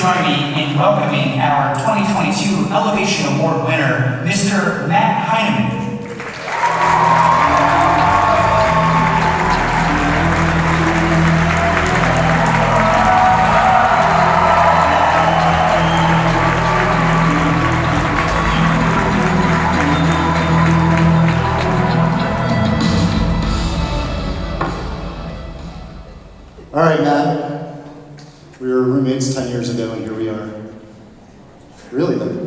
join me in welcoming our 2022 Elevation Award winner, Mr. Matt Heineman. All right, Matt. We were roommates 10 years ago, and here we are. Really, though.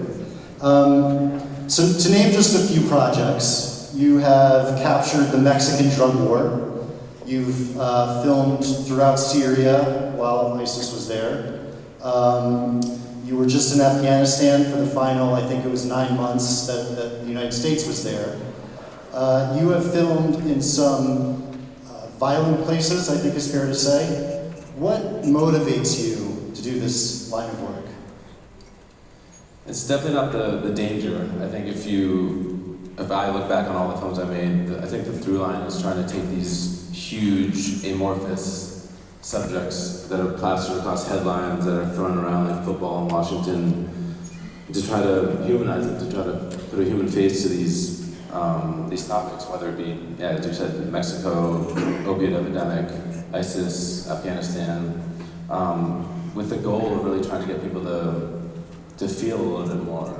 So to name just a few projects, you have captured the Mexican drug war. You've filmed throughout Syria while ISIS was there. You were just in Afghanistan for the final, I think it was 9 months that the United States was there. You have filmed in some violent places, I think is fair to say. What motivates you to do this line of work? It's definitely not the danger. I think if I look back on all the films I made, I think the through line is trying to take these huge amorphous subjects that are plastered across headlines, that are thrown around like football in Washington, to try to humanize them, to try to put a human face to these topics, whether it be, yeah, as you said, Mexico, opiate epidemic, ISIS, Afghanistan, with the goal of really trying to get people to feel a little bit more,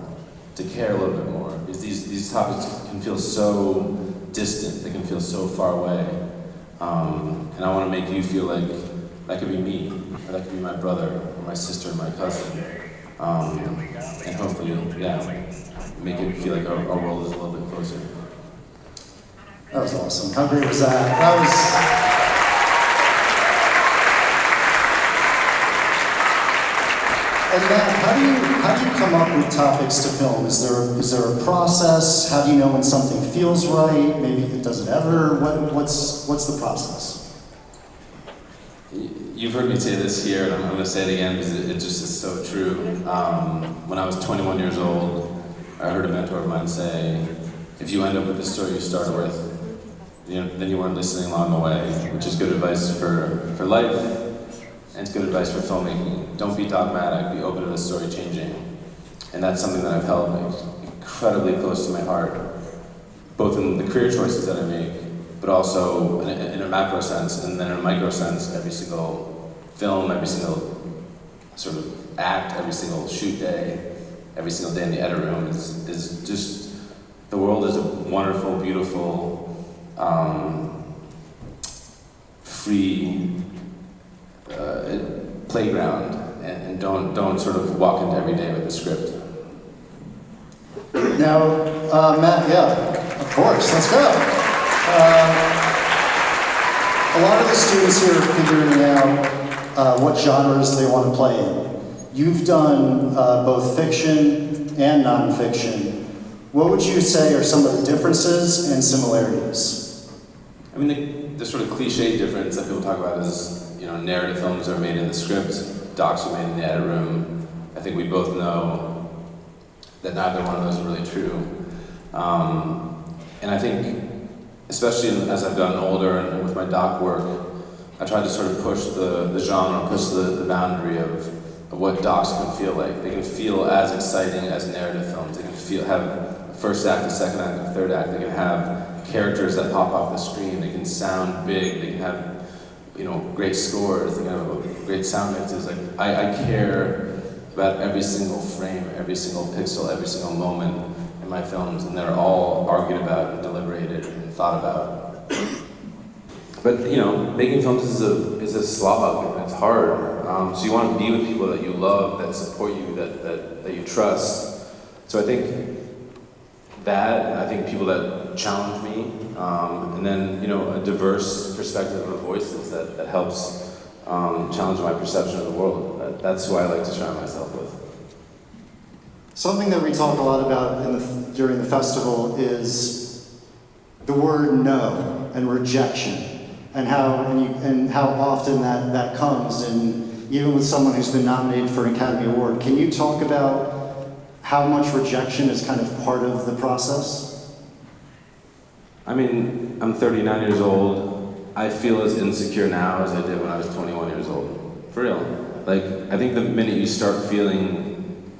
to care a little bit more, because these topics can feel so distant, they can feel so far away, and I want to make you feel like that could be me, or that could be my brother, or my sister, or my cousin, and hopefully, yeah, make it feel like our world is a little bit closer. That was awesome. How great was that? And Matt, how do you come up with topics to film? Is there a process? How do you know when something feels right? Maybe does it ever? What's the process? You've heard me say this here, and I'm going to say it again because it just is so true. When I was 21 years old, I heard a mentor of mine say, if you end up with the story you started with, then you weren't listening along the way, which is good advice for life, and it's good advice for filmmaking. Don't be dogmatic, be open to the story changing. And that's something that I've held incredibly close to my heart, both in the career choices that I make, but also in a macro sense, and then in a micro sense, every single film, every single sort of act, every single shoot day, every single day in the edit room is just, the world is a wonderful, beautiful, free playground, and don't sort of walk into every day with a script. Now, Matt, yeah, of course, let's go. A lot of the students here are figuring out what genres they want to play in. You've done both fiction and nonfiction. What would you say are some of the differences and similarities? I mean, the sort of cliche difference that people talk about is, narrative films are made in the script, docs are made in the edit room. I think we both know that neither one of those are really true. And I think, especially as I've gotten older and with my doc work, I tried to sort of push the genre, push the boundary of what docs can feel like. They can feel as exciting as narrative films. They can have a first act, a second act, a third act. They can have characters that pop off the screen. They can sound big. They can have, great scores. They can have great sound mixes. Like I care about every single frame, every single pixel, every single moment in my films, and they're all argued about and deliberated and thought about. But making films is a slog, and it's hard. So you want to be with people that you love, that support you, that you trust. So I think people that challenge me, and then a diverse perspective of voices that helps challenge my perception of the world. That's who I like to surround myself with. Something that we talk a lot about during the festival is the word no and rejection, and how often that comes, and even with someone who's been nominated for an Academy Award. Can you talk about how much rejection is kind of part of the process? I mean, I'm 39 years old. I feel as insecure now as I did when I was 21 years old. For real. Like, I think the minute you start feeling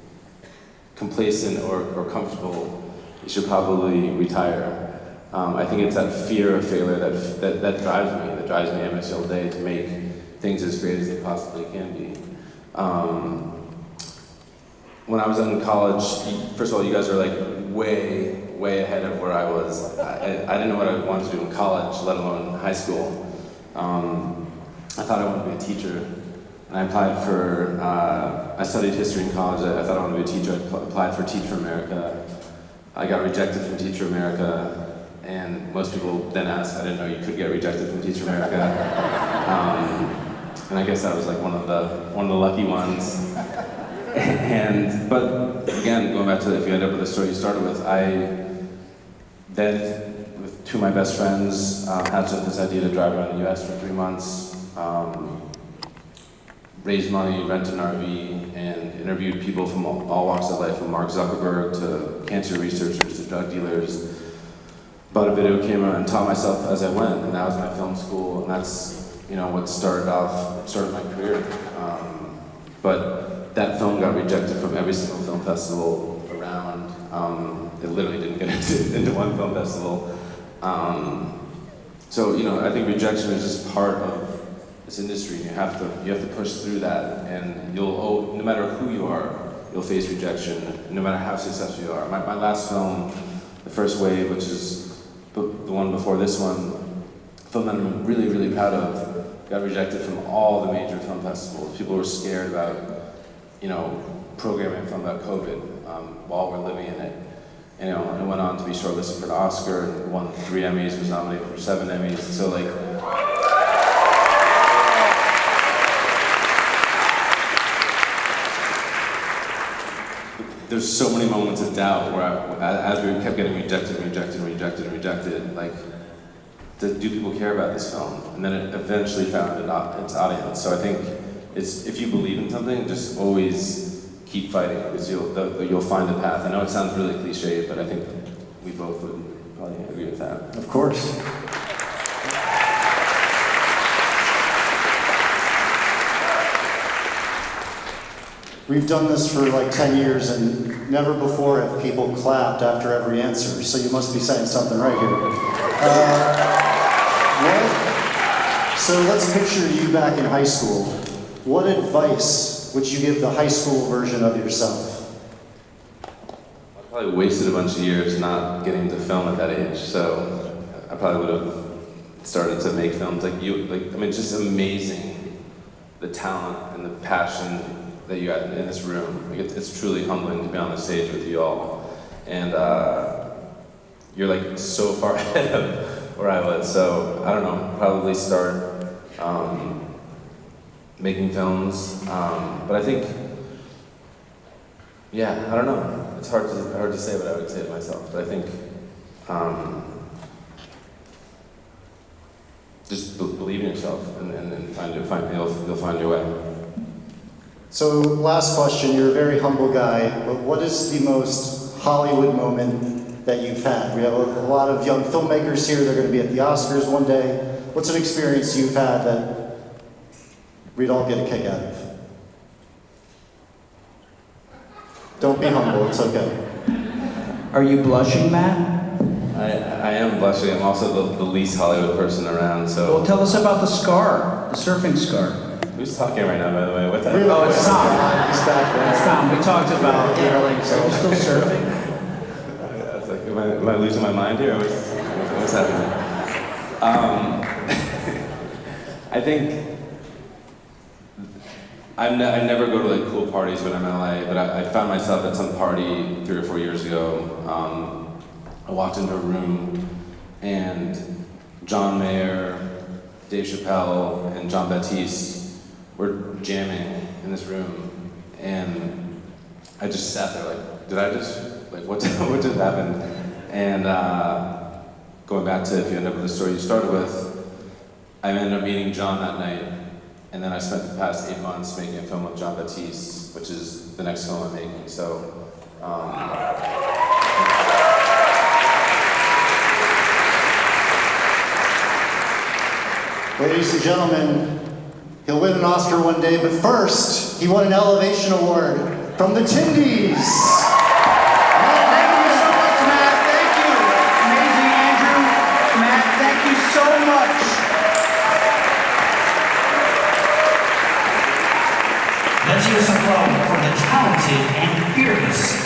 complacent or comfortable, you should probably retire. I think it's that fear of failure that drives me every single day to make things as great as they possibly can be. When I was in college, first of all, you guys are like way ahead of where I was. I didn't know what I wanted to do in college, let alone high school. I thought I wanted to be a teacher, and I applied for, I studied history in college. I thought I wanted to be a teacher. I applied for Teach for America. I got rejected from Teach for America. And most people then ask, I didn't know you could get rejected from Teach for America. And I guess I was like one of the lucky ones. But again, going back to if you end up with the story you started with, I then, with two of my best friends, hatched up this idea to drive around the US for 3 months, raise money, rent an RV, and interviewed people from all walks of life, from Mark Zuckerberg to cancer researchers to drug dealers. Bought a video camera and taught myself as I went, and that was my film school, and that's what started my career. But that film got rejected from every single film festival around. It literally didn't get into one film festival. So I think rejection is just part of this industry. You have to push through that, and no matter who you are, you'll face rejection, no matter how successful you are. My last film, The First Wave, which is the one before this one, a film that I'm really proud of, got rejected from all the major film festivals. People were scared about, programming a film about COVID while we're living in it. And it went on to be shortlisted for an Oscar, and won 3 Emmys, was nominated for 7 Emmys. So there's so many moments of doubt where as we kept getting rejected, like, do people care about this film? And then it eventually found its audience. So I think if you believe in something, just always keep fighting, because you'll find a path. I know it sounds really cliche, but I think we both would probably agree with that. Of course. We've done this for like 10 years, and never before have people clapped after every answer, so you must be saying something right here. So let's picture you back in high school. What advice would you give the high school version of yourself? I probably wasted a bunch of years not getting to film at that age, so I probably would have started to make films it's just amazing, the talent and the passion that you got in this room. It's truly humbling to be on the stage with you all. And you're like so far ahead of where I was, so I don't know, probably start making films. But I think, I don't know. It's hard to say what I would say to myself, but I think just believe in yourself and you'll find your way. So last question, you're a very humble guy, but what is the most Hollywood moment that you've had? We have a lot of young filmmakers here, they're going to be at the Oscars one day. What's an experience you've had that we'd all get a kick out of? Don't be humble, it's okay. Are you blushing, Matt? I am blushing. I'm also the least Hollywood person around, so... Well, tell us about the scar, the surfing scar. Who's talking right now, by the way? What's that? Oh, it's Tom. He's back there. It's Tom. We talked about, are you still surfing? I was like, am I losing my mind here? What's happening? I think I never go to like cool parties when I'm in LA, but I found myself at some party 3 or 4 years ago. I walked into a room and John Mayer, Dave Chappelle, and John Baptiste were jamming in this room, and I just sat there like, what just happened? And going back to if you end up with the story you started with, I ended up meeting John that night, and then I spent the past 8 months making a film with John Baptiste, which is the next film I'm making. So. Ladies and gentlemen, He'll win an Oscar one day, but first, he won an Elevation Award from the Tindies. Thank you so much, Matt. Thank you. Amazing, Andrew. Matt, thank you so much. Let's hear some love for the talented and fearless